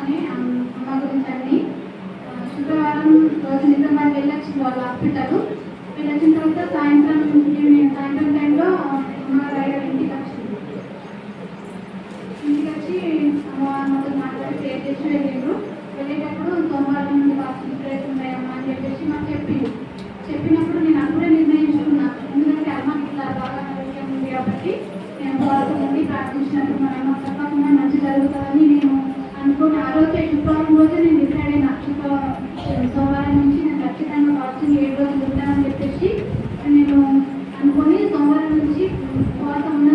అని అమ్మ గురించి అన్ని శుక్రవారం రోజు నిజామాబాద్ వెళ్ళొచ్చింది వాళ్ళ హాస్పిటల్. వెళ్ళొచ్చిన తర్వాత సాయంత్రం టైంలో అమ్మ గారు ఇంటికి వచ్చింది. ఇంటికి వచ్చి అమ్మతో మాట్లాడి ప్రేర్ చేసి వెళ్ళిండ్రు. వెళ్ళేటప్పుడు సోమవారం నుండి వాకింగ్ ప్రేయర్స్ ఉన్నాయమ్మా అని చెప్పేసి మాకు చెప్పినప్పుడు నేను అప్పుడే నిర్ణయించుకున్నా. ఎందుకంటే అమ్మకి ఇట్లా బాగా ఆరోగ్యం ఉంది కాబట్టి నేను వాళ్ళ నుండి ప్రార్థించినప్పుడు మన అమ్మ తప్పకుండా మంచి జరుగుతుందని నేను అనుకుని ఆ రోజే శుక్రవారం రోజే నేను డిసైడ్ అయినా. సోమవారం నుంచి నేను ఖచ్చితంగా వాకింగ్ 7 రోజులు ఉంటానని చెప్పేసి నేను అనుకొని సోమవారం నుంచి ఉపవాసం ఉన్న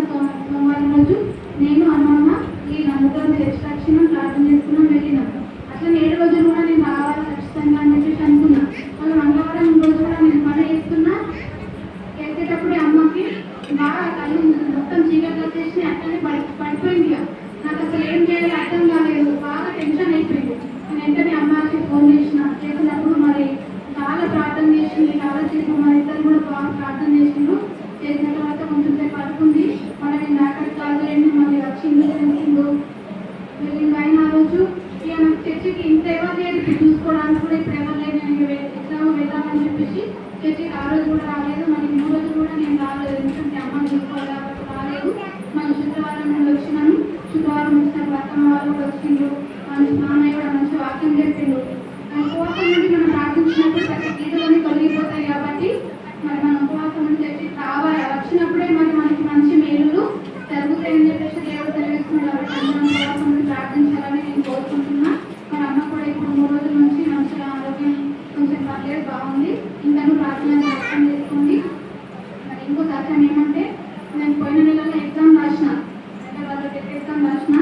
సోమవారం రోజు నేను అమ్మమ్మ ఈ నమ్మకం ఎక్స్ట్రాక్షన్ ప్రార్థన చేసుకున్నాం, వెళ్ళినాం. అట్లా 7 రోజులు కూడా నేను రావాలి ఖచ్చితంగా అని చెప్పేసి అనుకున్నా. మళ్ళీ మంగళవారం రోజు కూడా నేను పని చేసేటప్పుడు అమ్మకి బాగా కళ్ళు మొత్తం చీకట్లు వచ్చేసి అట్లనే పడిపోయింది. నాకు అసలు ఏం చేయాలి అర్థం కాలేదు, బాగా టెన్షన్ అయిపోయింది. నేను వెంటనే అమ్మకి ఫోన్ చేసినప్పుడు మరి చాలా ప్రార్థన చేసింది, చాలా చేసిన మరి ఇద్దరు కూడా బాగా ప్రార్థన చేసిండ్రు. చేసిన తర్వాత కొంచెం సేపు పడుకుంది. మళ్ళీ నేను అక్కడికి కాదులేండి మళ్ళీ వచ్చిండు వెళ్ళింది. అయిన రోజు ఇక నాకు చర్చికి ఇంత ఎవరు లేదు, చూసుకోవడానికి కూడా ఇప్పుడు ఎవరు లేదు, నేను ఎగ్జామ్ వెళ్దామని చెప్పేసి చర్చికి ఆ రోజు కూడా రాలేదు. మళ్ళీ 3 రోజులు కూడా నేను రాలేదు, ఎందుకంటే అమ్మ చూసుకోవాలి కాబట్టి రాలేదు. మళ్ళీ శుక్రవారం నుండి వచ్చినాను. శుక్రవారం వచ్చిన అత్తమ్మ వాళ్ళు కూడా వచ్చిండ్రు, మామయ్య కూడా మంచి వాక్యం చెప్పిండు. ఉపవాసం నుండి మనం ప్రార్థించినప్పుడు ప్రతి గీతలన్నీ తొలగిపోతాయి కాబట్టి మరి మనం ఉపవాసం నుండి చర్చికి రావాలి. వచ్చినప్పుడే మరి మనకి మంచి మేలులు జరుగుతాయని చెప్పేసి దేవుడు తెలియజేస్తున్నాడు. కాబట్టి అందరం ఉపవాసం నుండి ప్రార్థించాలని నేను కోరుకుంటున్నా. మరి అమ్మ కూడా ఇప్పుడు 3 రోజుల నుంచి మంచిగా ఆరోగ్యం కొంచెం పర్లేదు, బాగుంది. ఇంకా ప్రార్థన అర్థం చేసుకోండి. మరి ఇంకో సత్యం ఏమంటే నేను పోయిన నెలలో ఎగ్జామ్ రాసిన, అంటే వాళ్ళు ఎగ్జామ్ రాసిన.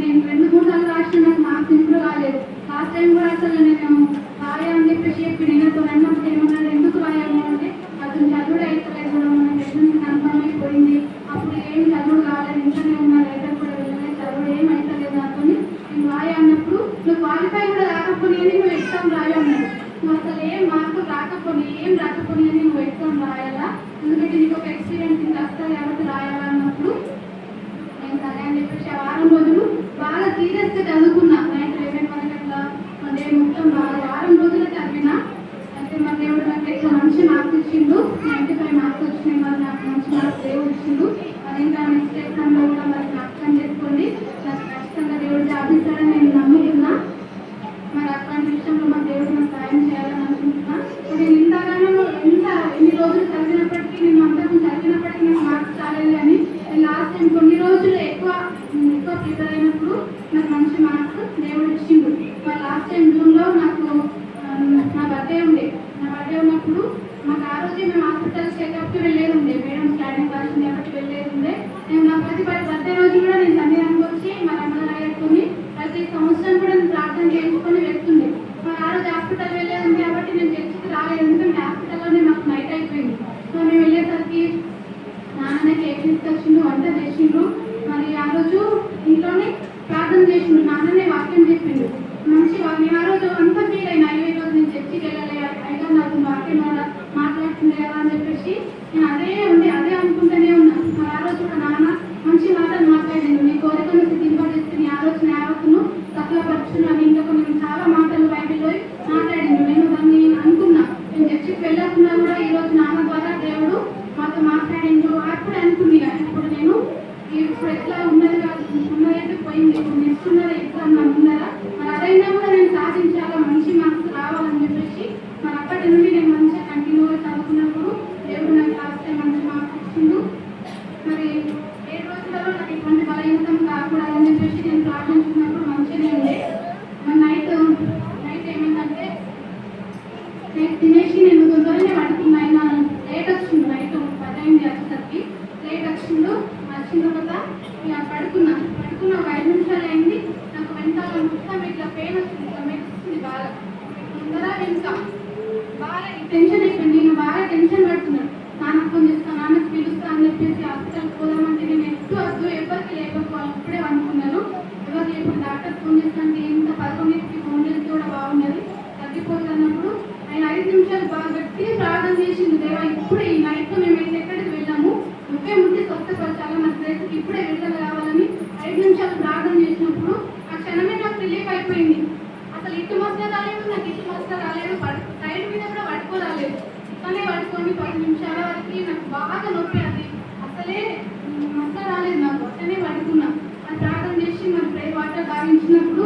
నేను 2-3 సార్లు రాసిన, నాకు మార్క్స్ ఇంప్రూవ్ కాలేదు. లాస్ట్ టైం కూడా అసలు నేను రాయాలని చెప్పేసి చెప్పి నేనతో అన్నప్పుడు ఏమన్నా ఎందుకు రాయాము అంటే అతను చదువుడు అవుతలేదు కూడా, మనకి ఎగ్జామ్ కన్ఫర్మ్ అయిపోయింది, అప్పుడు ఏం చదువు కాలేదు, ఇంట్లోనే ఉన్నా, లైటర్ కూడా వెళ్ళలేదు, చదువు ఏం అవుతలేదు నాతో. నేను రాయా అన్నప్పుడు నువ్వు క్వాలిఫై కూడా రాకపోయి అని నువ్వు ఎగ్జామ్ రాయన్నాడు. నువ్వు అసలు ఏం మార్కులు రాకపోయి అని నువ్వు ఎగ్జామ్ రాయాలా, ఎందుకంటే నీకు ఒక ఎక్స్పీరియన్స్ ఇంకా వస్తుంది కాబట్టి రాయాలా అన్నప్పుడు నేను సరే అని చెప్పేసి ఆ వారం రోజులు బాగా సీరియస్గా చదువుకున్నా. నైట్ 11 వరకు అట్లా డే మొత్తం బాగా వారం రోజులు చదివినా. అయితే మా దేవుడు నాకు ఎక్కువ మంచి మార్క్స్ ఇచ్చిండు, 95 మార్క్స్ వచ్చినాయి. మరి నాకు మంచి మార్క్స్ దేవుడు ఇచ్చిండు. మరి ఇంకా నెక్స్ట్ ఎగ్జామ్లో కూడా మరి అర్థం చేసుకోండి, నాకు ఖచ్చితంగా దేవుడు జాబ్ ఇస్తాడని నేను నమ్ముతున్నా. మరి అట్లాంటి విషయంలో మా దేవుడు నాకు సాయం చేయాలని అనుకుంటున్నా. నేను ఎన్ని రోజులు చదివినప్పటికీ, నేను అంతకు చదివినప్పటికీ నాకు మార్క్స్ రాలేదు. కానీ లాస్ట్ టైం కొన్ని రోజులు ఎక్కువ ప్రిపేర్ అయినప్పుడు నాకు మంచి మార్క్స్ దేవుడు ఇచ్చిండు. మరి లాస్ట్ టైం జూన్లో నాకు నా బర్త్డే ఉన్నప్పుడు మాకు ఆ రోజే మేము హాస్పిటల్ చెకప్కి వెళ్ళేది ఉండే, మేడం స్కానింగ్ కాల్సింది కాబట్టి వెళ్ళేది ఉండే. నేను నా ప్రతి బర్త్డే రోజు కూడా నేను సన్నిధానికి వచ్చి మరి అమ్మలా వేసుకొని ప్రతి సంవత్సరం కూడా నేను ప్రార్థన చేసుకొని వెళ్తుండే. మరి ఆ రోజు హాస్పిటల్ వెళ్ళేది ఉంది కాబట్టి నేను చర్చికి రాలేదు, ఎందుకంటే హాస్పిటల్లోనే మాకు నైట్ అయిపోయింది. సో మేము వెళ్ళేసరికి నాన్న కేక్ తీసుకొచ్చిండు, వంట చేసిండ్రు. మరి ఆ రోజు ఇంట్లోనే ప్రార్థన చేసిండు, నాన్ననే వాక్యం చెప్పిండు మంచి. నేను ఆ రోజు అంత ఫీల్ అయినా, అయ్యో ఈ రోజు నేను చర్చికి వెళ్ళలే, అయితే నాకు వాక్యం మాట్లాడుతుండే కదా అని చెప్పేసి నేను అదే అనుకుంటూనే ఉన్నా. మరి ఆ రోజు కూడా నాన్న మంచి మాటలు మాట్లాడిండు, నీ కోరికను సిద్ధింపజేస్తే నీ ఆలోచన యావత్తును సఫలపరచును అని ఇంకా కొన్ని చాలా మాటలు బైబిల్లో మాట్లాడిండు. నేను దాన్ని అనుకున్నా, నేను చర్చికి వెళ్ళకుండా కూడా ఈరోజు నాన్న ద్వారా దేవుడు మాతో మాట్లాడిండు. అప్పుడు అనుకుంది ఇప్పుడు నేను ఇప్పుడు ఎట్లా ఉన్నదైతే పోయింది, ఇప్పుడు నెక్స్ట్ ఉన్నది ఎగ్జామ్ నాకు ఉన్నారా, మరి అదైనా కూడా నేను సాధించాలా, మంచి మార్క్స్ రావాలని చెప్పేసి మరి అప్పటి నుండి నేను మంచిగా కంటిన్యూగా చదువుకున్నప్పుడు దేవుడు నాకు లాస్ట్ టైం మంచి మార్క్స్ ఇచ్చిండు. మరి 7 రోజులలో నాకు ఎటువంటి బలహీనతం కాకూడదని చెప్పేసి నేను ప్రార్థించుకున్నప్పుడు మంచిగానే ఉండే. మరి నైట్ ఏమైందంటే నైట్ తినేసి నేను తొందరనే పడుకున్నా. ఆయన లేట్ వచ్చిండు, నైట్ 10 అయింది వచ్చేసరికి లేట్ వచ్చిండు. వచ్చిన తర్వాత ఇక పడుకున్నా ఒక 5 నిమిషాలు అయింది. నాకు వెనకాల మొత్తం ఇట్లా పెయిన్ వచ్చింది, ఇట్లా మెచ్చింది బాగా ముందర వెనుక బాగా టెన్షన్ అయిపోయింది. నేను బాగా టెన్షన్ పడుతున్నాను. నాన్నకు ఫోన్ చేస్తాను, నాన్నకు పిలుస్తా అని చెప్పేసి హాస్పిటల్కి పోదామంటే నేను వద్దు ఎవరికి లేకపోవాలి, ఇప్పుడే అనుకున్నాను. ఎవరికి ఇప్పుడు డాక్టర్ ఫోన్ చేస్తానంటే ఇంత 11కి ఫోన్ చేస్తే కూడా బాగున్నది, తగ్గిపోతుంది అన్నప్పుడు ఆయన 5 నిమిషాలు బాగా గట్టి ప్రార్థన చేసింది. దేవా ఇప్పుడే ఈ నైట్లో మేము ఎక్కడికి వెళ్ళాము, నువ్వే ముందు స్వస్థపరచాలి, నా ప్లేస్కి ఇప్పుడే వెళ్ళాలి కావాలని 5 నిమిషాలు ప్రార్థన చేసినప్పుడు ఆ క్షణమే నాకు రిలీఫ్ అయిపోయింది. బాగా నొప్పి అది అసలే మచ్చ రాలేదు నాకు అట్లనే పడుకున్నా అది ప్రార్థన చేసి మరి ప్రే వాటర్ తాగించినప్పుడు